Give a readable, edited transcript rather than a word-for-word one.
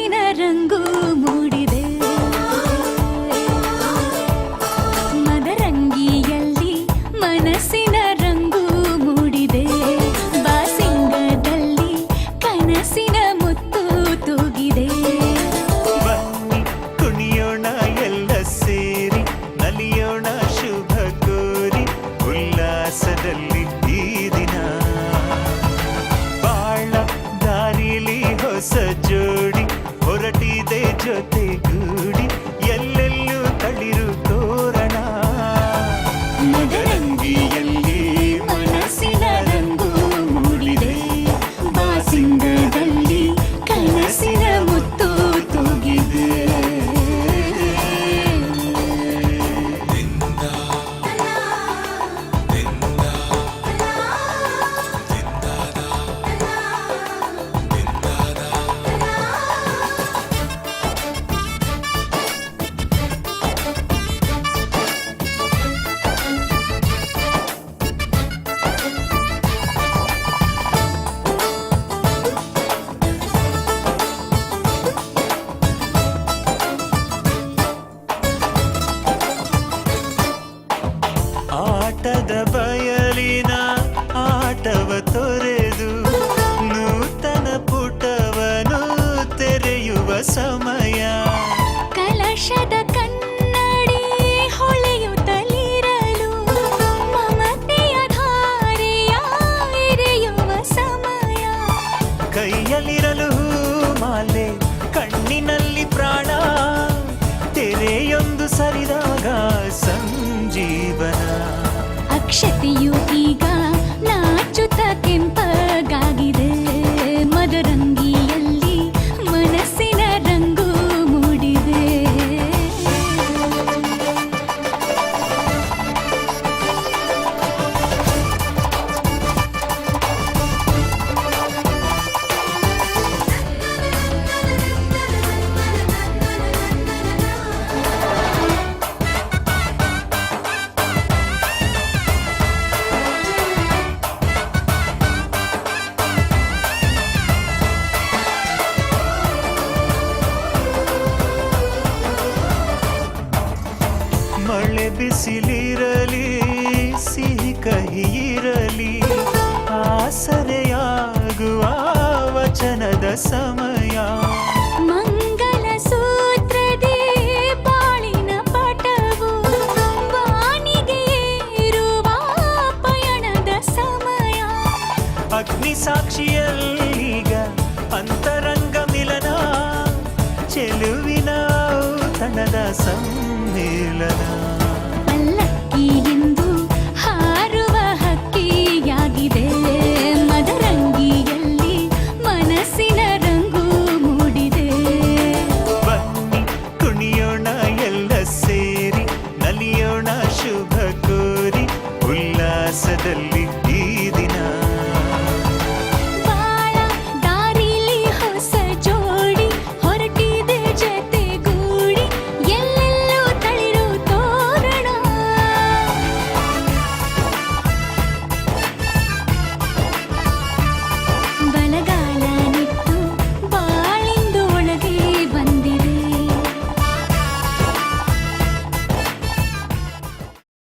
ಮನಸ್ಸಿನ ರಂಗು ಮೂಡಿದೆ. ಮದರಂಗಿಯಲ್ಲಿ ಮನಸ್ಸಿನ ರಂಗು ಮೂಡಿದೆ. ಬಾಸಿಂಗದಲ್ಲಿ ಕನಸಿನ ಮುತ್ತು ತೂಗಿದೆ. ಬನ್ನಿ ಕುಣಿಯೋಣ ಎಲ್ಲ ಸೇರಿ, ನಲಿಯೋಣ ಶುಭ ಕೋರಿ, ಉಲ್ಲಾಸದಲ್ಲಿ ಈ ದಿನ. ಬಾಳ ದಾರಿಲಿ ಹೊಸ ಜೋಡಿ ಹೊರಟಿದೆ ಜೊತೆಗೂಡಿ, ಎಲ್ಲೆಲ್ಲೂ ತಳಿರು ತೋರಣ. ಮದರಂಗಿಯಲ್ಲಿ ಮನಸ್ಸಿನ ರಂಗು ಮೂಡಿದೆ. ಬಾಸಿಂಗದಲ್ಲಿ ಕನಸಿನ ಮುತ್ತು ತೂಗಿದೆ. ಆಟದ ಬಯಲಿನ ಆಟವ ತೊರೆದು ನೂತನ ಪುಟವನು ತೆರೆಯುವ ಸಮಯ. ಕಲಶದ ಕನ್ನಡಿ ಹೊಳೆಯುತ್ತಲಿರಲು ಮಮತೆಯ ಧಾರೆಯ ಎರೆಯುವ ಸಮಯ. ಕೈಯಲ್ಲಿರಲು ಮಾಲೆ, ಕಣ್ಣಿನಲ್ಲಿ ಪ್ರಾಣ, ತೆರೆಯೊಂದು ಸರಿದಾಗ ಸಂಜೀವನ. ಅಕ್ಷತೆಯು ಈಗ ನಾಚುತ್ತ ಕೆಂಪಗಾಗಿದೆ. ಮದರಂಗಿಯಲ್ಲಿ ಮನಸ್ಸಿನ ರಂಗು ಮೂಡಿದೆ. ಮಳೆ ಬಿಸಿಲಿರಲಿ, ಸಿಹಿ ಕಹಿ ಇರಲಿ, ಆಸರೆಯಾಗುವ ವಚನದ ಸಮಯ. ಮಂಗಲ ಸೂತ್ರದೇ ಬಾಳಿನ ಪಟವು ಬಾನಿಗೆ ಏರುವ ಪಯಣದ ಸಮಯ. ಅಗ್ನಿ ಸಾಕ್ಷಿಯಲ್ಲೀಗ ಅಂತರಂಗ ಮಿಲನ, ಚೆಲುವಿನ ಔತಣದ ಸಮ್ಮೇಳನ. ಪಲ್ಲಕ್ಕಿ ಎಂದು ಹಾರುವ ಹಕ್ಕಿಯಾಗಿದೆ. ಮದರಂಗಿಯಲ್ಲಿ ಮನಸ್ಸಿನ ರಂಗು ಮೂಡಿದೆ. ಬನ್ನಿ ಕುಣಿಯೋಣ ಎಲ್ಲ ಸೇರಿ, ನಲಿಯೋಣ ಶುಭ ಕೋರಿ, ಉಲ್ಲಾಸದಲ್ಲಿ